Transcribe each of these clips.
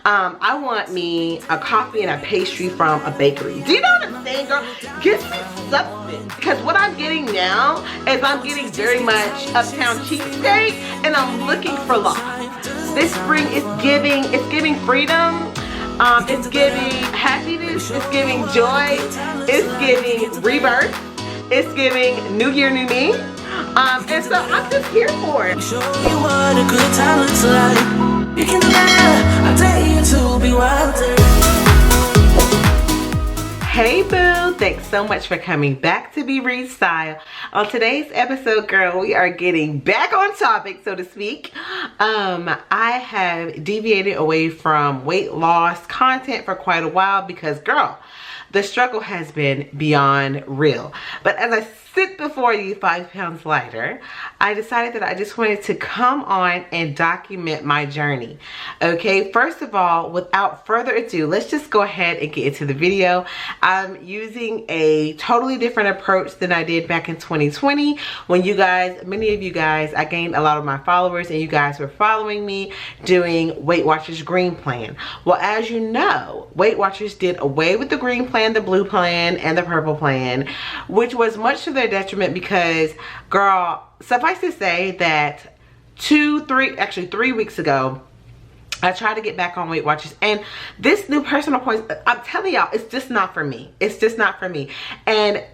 I want me a coffee and a pastry from a bakery. Do you know what I'm saying, girl? Get me substance. Because what I'm getting now is I'm getting very much Uptown cheesesteak, and I'm looking for loss. This spring is giving freedom. It's giving happiness. It's giving joy. It's giving rebirth. It's giving new year, new me. And so I'm just here for it. Show you what a good time looks like. You can dare, I dare you to be wilder. Hey boo, thanks so much for coming back to Be Reed Style. On today's episode, girl, we are getting back on topic, so to speak. I have deviated away from weight loss content for quite a while because, girl, the struggle has been beyond real. But as I sit before you 5 pounds lighter, I decided that I just wanted to come on and document my journey. Okay, first of all, without further ado, let's just go ahead and get into the video. I'm using a totally different approach than I did back in 2020 when you guys, many of you guys, I gained a lot of my followers and you guys were following me doing Weight Watchers Green Plan. Well, as you know, Weight Watchers did away with the green plan, the blue plan, and the purple plan, which was much to their detriment because, girl, suffice to say that 3 weeks ago, I tried to get back on Weight Watchers, and this new personal point, I'm telling y'all, it's just not for me. It's just not for me. And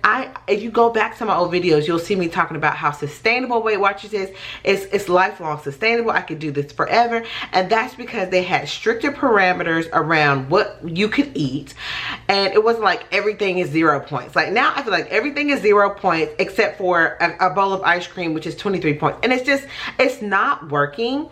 if you go back to my old videos, you'll see me talking about how sustainable Weight Watchers is. It's lifelong sustainable. I could do this forever. And that's because they had stricter parameters around what you could eat. And it wasn't like everything is 0 points. Like now I feel like everything is 0 points except for a bowl of ice cream, which is 23 points. And it's not working.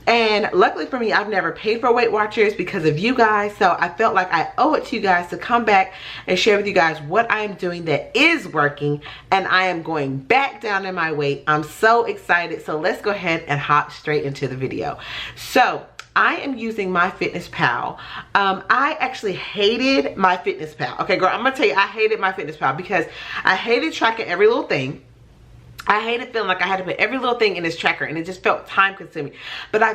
And luckily for me, I've never paid for Weight Watchers because of you guys. So I felt like I owe it to you guys to come back and share with you guys what I am doing that is working. And I am going back down in my weight. I'm so excited. So let's go ahead and hop straight into the video. So I am using MyFitnessPal. I actually hated MyFitnessPal. Okay, girl, I'm going to tell you, I hated MyFitnessPal because I hated tracking every little thing. I hated feeling like I had to put every little thing in this tracker, and it just felt time consuming. But I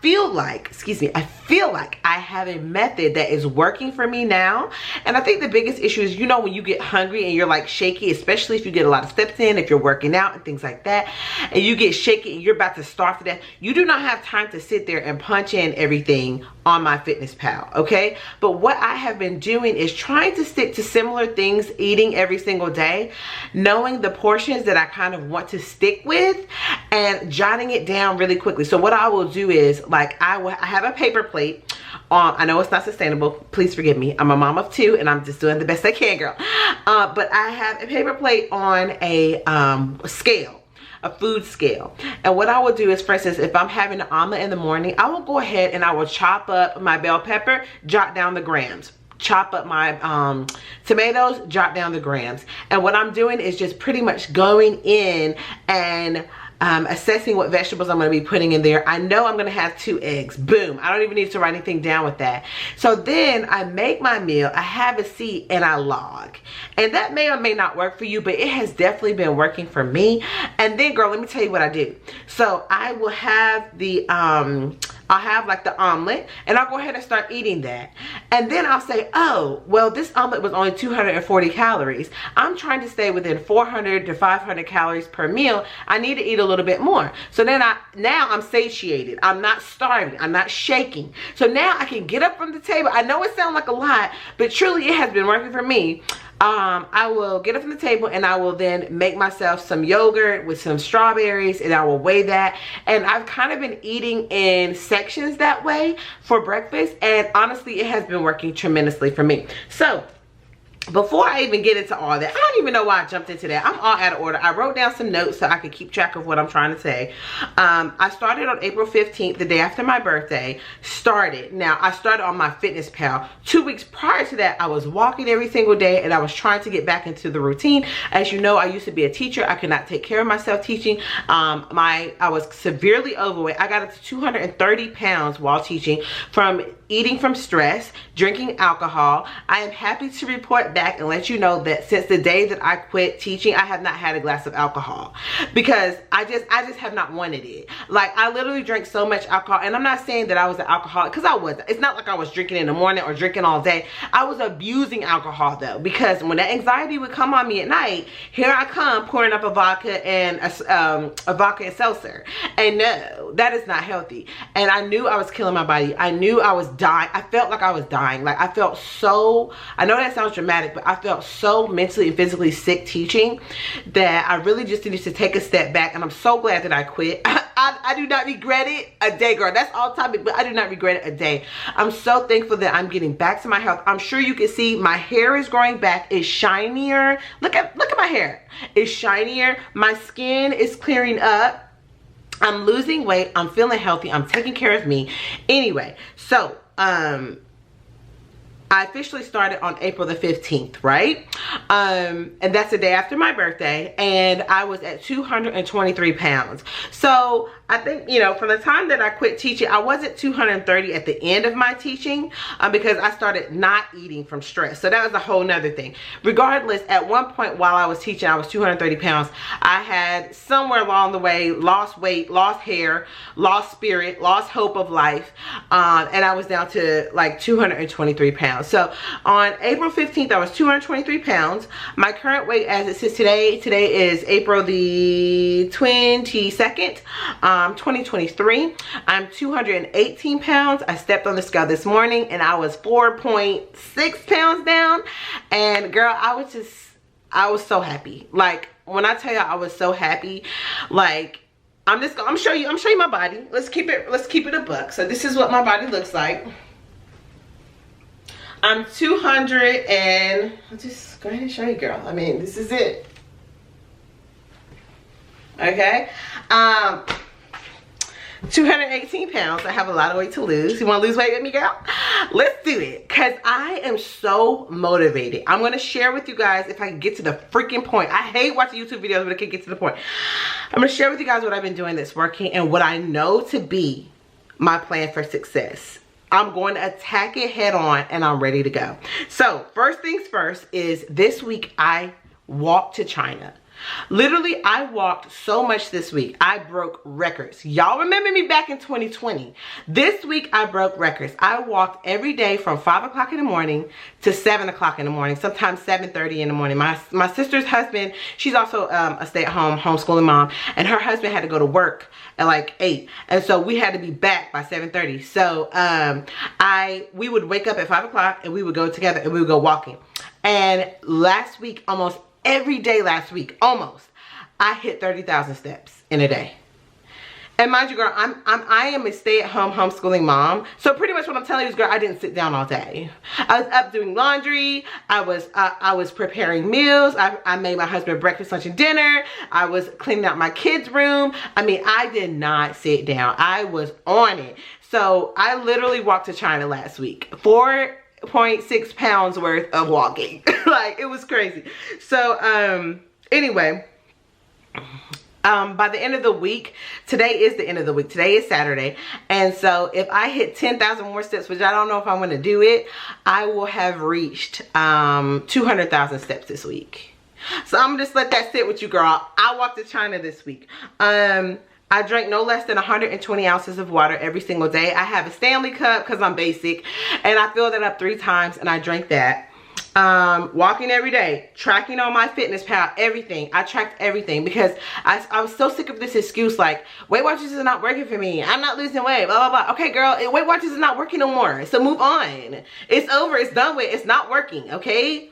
feel like I have a method that is working for me now. And I think the biggest issue is, you know, when you get hungry and you're like shaky, especially if you get a lot of steps in, if you're working out and things like that, and you get shaky and you're about to starve to death, you do not have time to sit there and punch in everything on MyFitnessPal, okay? But what I have been doing is trying to stick to similar things, eating every single day, knowing the portions that I kind of want to stick with, and jotting it down really quickly. So what I will do is, like, I have a paper plate. I know it's not sustainable, please forgive me. I'm a mom of 2 and I'm just doing the best I can, girl. But I have a paper plate on a scale, a food scale. And what I will do is, for instance, if I'm having an omelet in the morning, I will go ahead and I will chop up my bell pepper, jot down the grams. Chop up my tomatoes, jot down the grams. And what I'm doing is just pretty much going in and assessing what vegetables I'm going to be putting in there. I know I'm going to have 2 eggs. Boom. I don't even need to write anything down with that. So then I make my meal, I have a seat, and I log. And that may or may not work for you, but it has definitely been working for me. And then, girl, let me tell you what I do. So I will have the I'll have like the omelet, and I'll go ahead and start eating that. And then I'll say, oh, well, this omelet was only 240 calories. I'm trying to stay within 400 to 500 calories per meal. I need to eat a little bit more. So then now I'm satiated. I'm not starving. I'm not shaking. So now I can get up from the table. I know it sounds like a lot, but truly it has been working for me. I will get up from the table and I will then make myself some yogurt with some strawberries, and I will weigh that. And I've kind of been eating in sections that way for breakfast, and honestly it has been working tremendously for me. So before I even get into all that, I don't even know why I jumped into that. I'm all out of order. I wrote down some notes so I could keep track of what I'm trying to say. I started on April 15th, the day after my birthday. Now, I started on MyFitnessPal. 2 weeks prior to that, I was walking every single day, and I was trying to get back into the routine. As you know, I used to be a teacher. I could not take care of myself teaching. I was severely overweight. I got up to 230 pounds while teaching from eating from stress, drinking alcohol. I am happy to report back and let you know that since the day that I quit teaching, I have not had a glass of alcohol, because I just have not wanted it. Like, I literally drank so much alcohol, and I'm not saying that I was an alcoholic, because I wasn't. It's not like I was drinking in the morning or drinking all day. I was abusing alcohol though, because when that anxiety would come on me at night, here I come pouring up a vodka and a vodka and seltzer. And no, that is not healthy. And I knew I was killing my body. I knew I was dying. I felt like I was dying. Like, I felt so, I know that sounds dramatic, but I felt so mentally and physically sick teaching that I really just needed to take a step back. And I'm so glad that I quit. I do not regret it a day, girl. That's all topic, but I do not regret it a day. I'm so thankful that I'm getting back to my health. I'm sure you can see my hair is growing back. It's shinier. Look at my hair. It's shinier. My skin is clearing up. I'm losing weight. I'm feeling healthy. I'm taking care of me. Anyway, so I officially started on April the 15th, right? And that's the day after my birthday, and I was at 223 pounds. So I think, you know, from the time that I quit teaching, I was at 230 at the end of my teaching, because I started not eating from stress. So that was a whole nother thing. Regardless, at one point while I was teaching, I was 230 pounds. I had somewhere along the way lost weight, lost hair, lost spirit, lost hope of life, and I was down to like 223 pounds. So on April 15th, I was 223 pounds. My current weight as it sits today is April the 22nd, 2023. I'm 218 pounds. I stepped on the scale this morning and I was 4.6 pounds down. And girl, I was so happy. Like, when I tell you I was so happy, like, I'm show you my body. Let's keep it a buck. So this is what my body looks like. I'm 200 and I'll just go ahead and show you, girl. I mean, this is it. Okay. 218 pounds. I have a lot of weight to lose. You want to lose weight with me, girl? Let's do it, because I am so motivated. I'm going to share with you guys, if I can get to the freaking point. I hate watching YouTube videos, but I can get to the point. I'm going to share with you guys what I've been doing that's working and what I know to be my plan for success. I'm going to attack it head on, and I'm ready to go. So first things first is this week I walked to China. Literally, I walked so much this week. I broke records. Y'all remember me back in 2020. This week, I broke records. I walked every day from 5 o'clock in the morning to 7 o'clock in the morning, sometimes 7:30 in the morning. My sister's husband, she's also a stay-at-home homeschooling mom, and her husband had to go to work at like 8. And so we had to be back by 7:30. So we would wake up at 5 o'clock and we would go together and we would go walking. And last week, almost every day last week, almost, I hit 30,000 steps in a day. And mind you, girl, I am a stay-at-home homeschooling mom. So pretty much what I'm telling you is, girl, I didn't sit down all day. I was up doing laundry. I was preparing meals. I made my husband breakfast, lunch, and dinner. I was cleaning out my kids' room. I mean, I did not sit down. I was on it. So I literally walked to China last week. 4.6 pounds worth of walking. Like, it was crazy. So anyway, by the end of the week, today is the end of the week, today is Saturday, and so if I hit 10,000 more steps, which I don't know if I'm going to do it, I will have reached 200,000 steps this week. So I'm just let that sit with you, girl. I walked to China this week. I drank no less than 120 ounces of water every single day. I have a Stanley cup because I'm basic, and I filled it up 3 times and I drank that. Walking every day, tracking on my MyFitnessPal, everything. I tracked everything because I was so sick of this excuse like, Weight Watchers is not working for me. I'm not losing weight, blah, blah, blah. Okay, girl, Weight Watchers is not working no more. So move on. It's over. It's done with. It's not working, okay?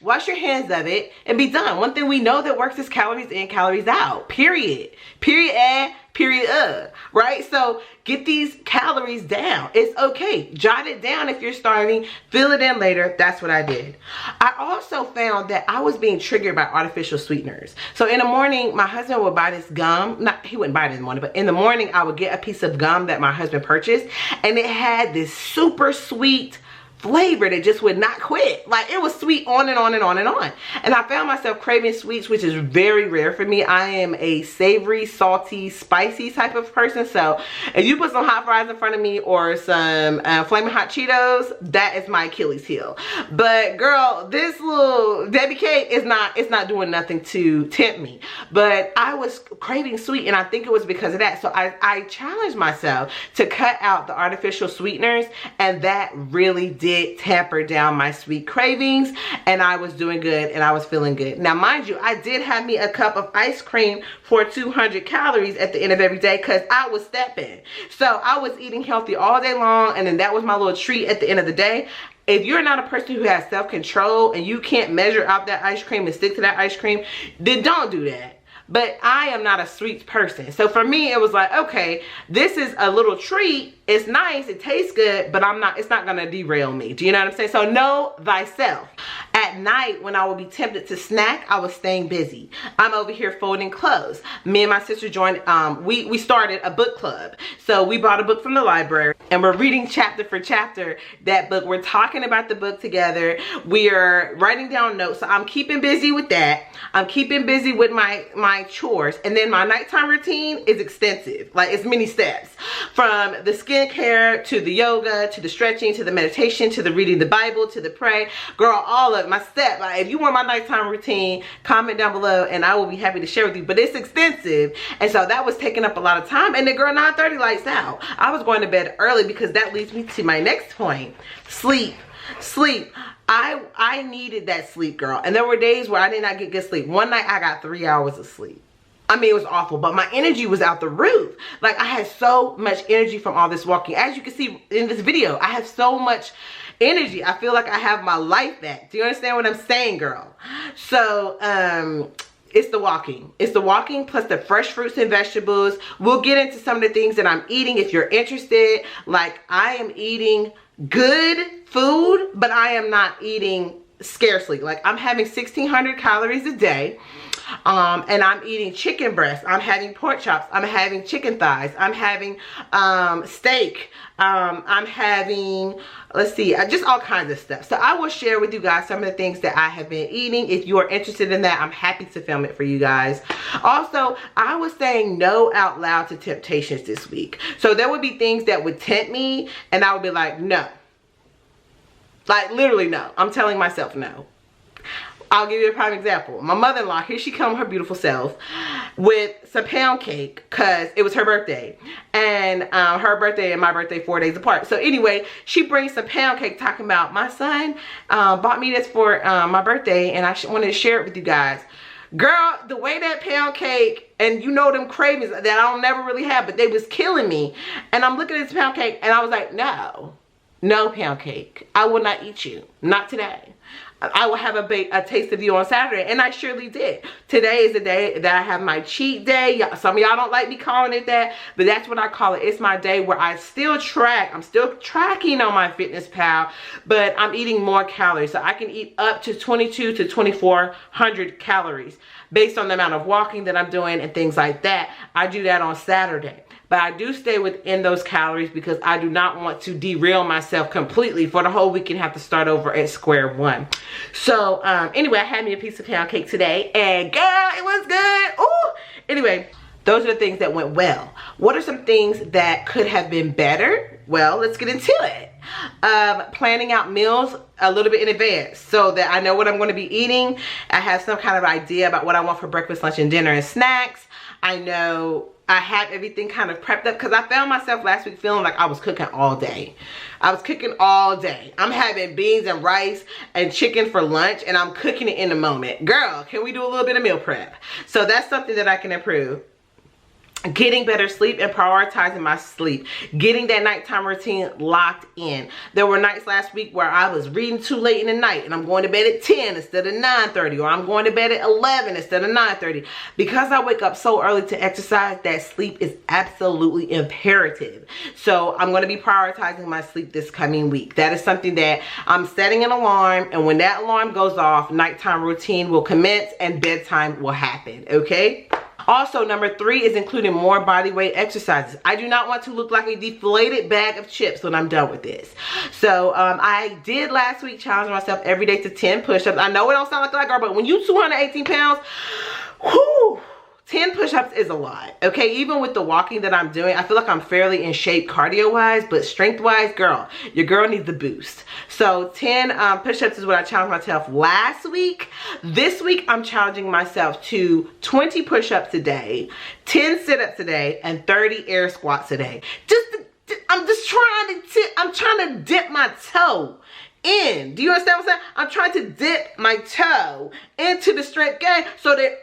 Wash your hands of it and be done. One thing we know that works is calories in, calories out. Period. Period. Period. Right? So get these calories down. It's okay. Jot it down if you're starving. Fill it in later. That's what I did. I also found that I was being triggered by artificial sweeteners. So in the morning, my husband would buy this gum. He wouldn't buy it in the morning, but in the morning, I would get a piece of gum that my husband purchased. And it had this super sweet flavor that just would not quit. Like, it was sweet on and on and on and on. And I found myself craving sweets, which is very rare for me. I am a savory, salty, spicy type of person. So if you put some hot fries in front of me or some Flaming Hot Cheetos, that is my Achilles heel. But girl, this little Debbie cake is it's not doing nothing to tempt me. But I was craving sweet, and I think it was because of that. So I challenged myself to cut out the artificial sweeteners, and that really did tamper down my sweet cravings, and I was doing good and I was feeling good. Now mind you, I did have me a cup of ice cream for 200 calories at the end of every day because I was stepping. So I was eating healthy all day long, and then that was my little treat at the end of the day. If you're not a person who has self-control and you can't measure out that ice cream and stick to that ice cream, then don't do that. But I am not a sweets person. So for me, it was like, okay, this is a little treat. It's nice, it tastes good, but it's not gonna derail me. Do you know what I'm saying? So know thyself. At night, when I would be tempted to snack, I was staying busy. I'm over here folding clothes. Me and my sister joined, we started a book club. So we bought a book from the library, and we're reading chapter for chapter that book. We're talking about the book together. We are writing down notes. So I'm keeping busy with that. I'm keeping busy with my chores. And then my nighttime routine is extensive. Like, it's many steps. From the skincare, to the yoga, to the stretching, to the meditation, to the reading the Bible, to the pray. Girl, all of my step. Like, if you want my nighttime routine, comment down below and I will be happy to share with you. But it's extensive, and so that was taking up a lot of time. And the girl, 9:30 lights out. I was going to bed early because that leads me to my next point. Sleep. I needed that sleep, girl. And there were days where I did not get good sleep. One night I got 3 hours of sleep. I mean, it was awful, but my energy was out the roof. Like, I had so much energy from all this walking. As you can see in this video, I have so much energy. I feel like I have my life back. Do you understand what I'm saying, girl? So, it's the walking. It's the walking plus the fresh fruits and vegetables. We'll get into some of the things that I'm eating if you're interested. Like, I am eating good food, but I am not eating scarcely. Like, I'm having 1,600 calories a day. And I'm eating chicken breast. I'm having pork chops. I'm having chicken thighs. I'm having steak. I'm having, let's see, just all kinds of stuff. So I will share with you guys some of the things that I have been eating. If you are interested in that, I'm happy to film it for you guys. Also, I was saying no out loud to temptations this week. So there would be things that would tempt me, and I would be like, no. Like, literally no. I'm telling myself no. I'll give you a prime example. My mother-in-law, here she come, her beautiful self, with some pound cake because it was her birthday. And her birthday and my birthday 4 days apart. So anyway, she brings some pound cake talking about, my son bought me this for my birthday and I wanted to share it with you guys. Girl, the way that pound cake, and you know them cravings that I don't never really have, but they was killing me. And I'm looking at this pound cake and I was like, no pound cake. I will not eat you. Not today. I will have a taste of you on Saturday, and I surely did. Today is the day that I have my cheat day. Some of y'all don't like me calling it that, but that's what I call it. It's my day where I still track. I'm still tracking on my MyFitnessPal, but I'm eating more calories. So I can eat up to 2,200 to 2,400 calories based on the amount of walking that I'm doing and things like that. I do that on Saturday. But I do stay within those calories because I do not want to derail myself completely for the whole week and have to start over at square one. So anyway, I had me a piece of pound cake today, and girl, it was good. Ooh. Anyway, those are the things that went well. What are some things that could have been better? Well, let's get into it. Planning out meals a little bit in advance so that I know what I'm going to be eating. I have some kind of idea about what I want for breakfast, lunch, and dinner and snacks. I know I have everything kind of prepped up because I found myself last week feeling like I was cooking all day. I was cooking all day. I'm having beans and rice and chicken for lunch, and I'm cooking it in the moment. Girl, can we do a little bit of meal prep? So that's something that I can improve. Getting better sleep and prioritizing my sleep. Getting that nighttime routine locked in. There were nights last week where I was reading too late in the night and I'm going to bed at 10 instead of 9:30, or I'm going to bed at 11 instead of 9:30. Because I wake up so early to exercise, that sleep is absolutely imperative. So I'm going to be prioritizing my sleep this coming week. That is something that I'm setting an alarm, and when that alarm goes off, nighttime routine will commence and bedtime will happen, okay? Also, number 3 is including more body weight exercises. I do not want to look like a deflated bag of chips when I'm done with this. So I did last week challenge myself every day to 10 push-ups. I know it don't sound like that, girl, but when you 218 pounds, whew, 10 push-ups is a lot, okay? Even with the walking that I'm doing, I feel like I'm fairly in shape cardio-wise, but strength-wise, girl, your girl needs the boost. So 10 push-ups is what I challenged myself last week. This week, I'm challenging myself to 20 push-ups a day, 10 sit-ups a day, and 30 air squats a day. I'm trying to dip my toe in. Do you understand what I'm saying? I'm trying to dip my toe into the strength game so that,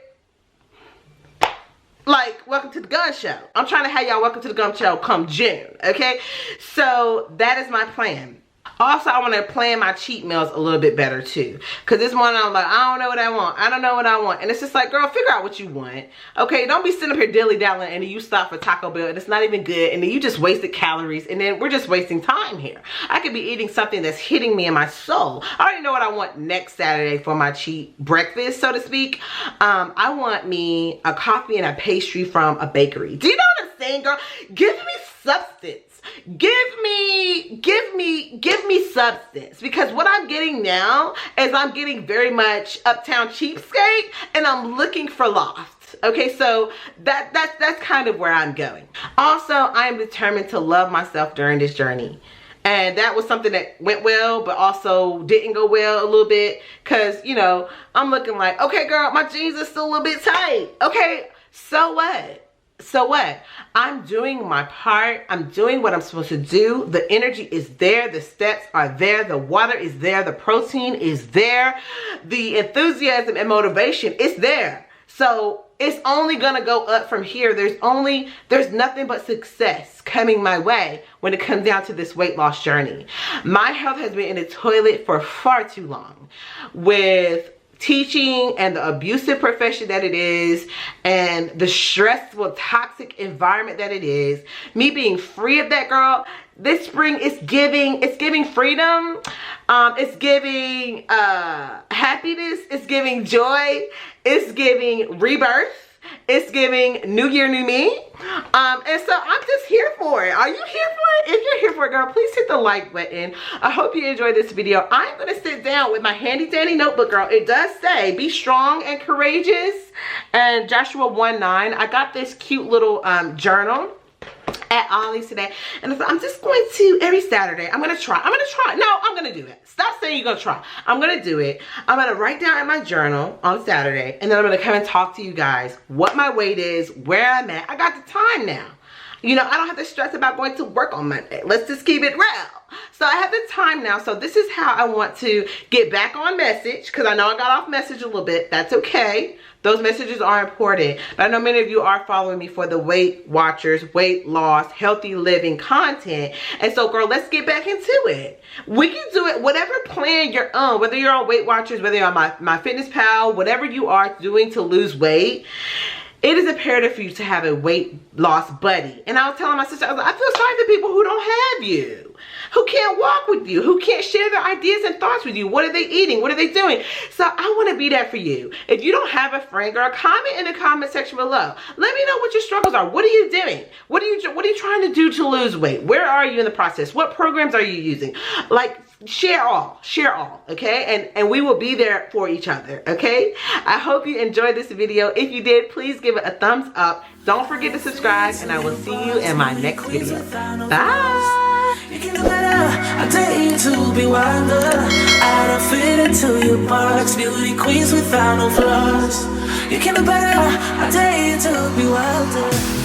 like, welcome to the gun show. I'm trying to have y'all welcome to the gun show come June, okay? So that is my plan. Also, I want to plan my cheat meals a little bit better too. Because this morning I'm like, I don't know what I want. I don't know what I want. And it's just like, girl, figure out what you want. Okay, don't be sitting up here dilly-dallying and then you stop for Taco Bell and it's not even good. And then you just wasted calories. And then we're just wasting time here. I could be eating something that's hitting me in my soul. I already know what I want next Saturday for my cheat breakfast, so to speak. I want me a coffee and a pastry from a bakery. Do you know what I'm saying, girl? Give me substance. Give me substance, because what I'm getting now is I'm getting very much uptown cheapskate and I'm looking for loft. Okay, so that's kind of where I'm going. Also, I am determined to love myself during this journey. And that was something that went well, but also didn't go well a little bit. Because, you know, I'm looking like, okay, girl, my jeans are still a little bit tight. Okay, so what? So what? I'm doing my part. I'm doing what I'm supposed to do. The energy is there. The steps are there. The water is there. The protein is there. The enthusiasm and motivation is there. So it's only going to go up from here. There's nothing but success coming my way when it comes down to this weight loss journey. My health has been in the toilet for far too long with teaching and the abusive profession that it is and the stressful, toxic environment that it is. Me being free of that, girl, this spring it's giving freedom. It's giving happiness. It's giving joy. It's giving rebirth. It's giving new year, new me. And so I'm just here for it. Are you here for it? If you're here for it, girl, please hit the like button. I hope you enjoyed this video. I'm going to sit down with my handy dandy notebook, girl. It does say, be strong and courageous. And Joshua 1:9. I got this cute little journal at Ollie's today, and I'm just going to, every Saturday, I'm going to try. No, I'm going to do it. Stop saying you're going to try. I'm going to do it. I'm going to write down in my journal on Saturday, and then I'm going to come and talk to you guys what my weight is, where I'm at. I got the time now. You know, I don't have to stress about going to work on Monday. Let's just keep it real. So I have the time now. So this is how I want to get back on message, because I know I got off message a little bit. That's okay. Those messages are important. But I know many of you are following me for the Weight Watchers, weight loss, healthy living content. And so, girl, let's get back into it. We can do it whatever plan you're on, whether you're on Weight Watchers, whether you're on MyFitnessPal, whatever you are doing to lose weight. It is imperative for you to have a weight loss buddy. And I was telling my sister, I was like, I feel sorry for people who don't have you, who can't walk with you, who can't share their ideas and thoughts with you. What are they eating? What are they doing? So I want to be that for you. If you don't have a friend, girl, comment in the comment section below. Let me know what your struggles are. What are you doing? What are you trying to do to lose weight? Where are you in the process? What programs are you using? Like, share all, okay? And we will be there for each other, okay? I hope you enjoyed this video. If you did, please give it a thumbs up. Don't forget to subscribe, and I will see you in my next video. Bye. You can do better. I dare you to be wilder. I don't fit into your box. Beauty queens without no flaws. You can do better. I dare you to be wilder.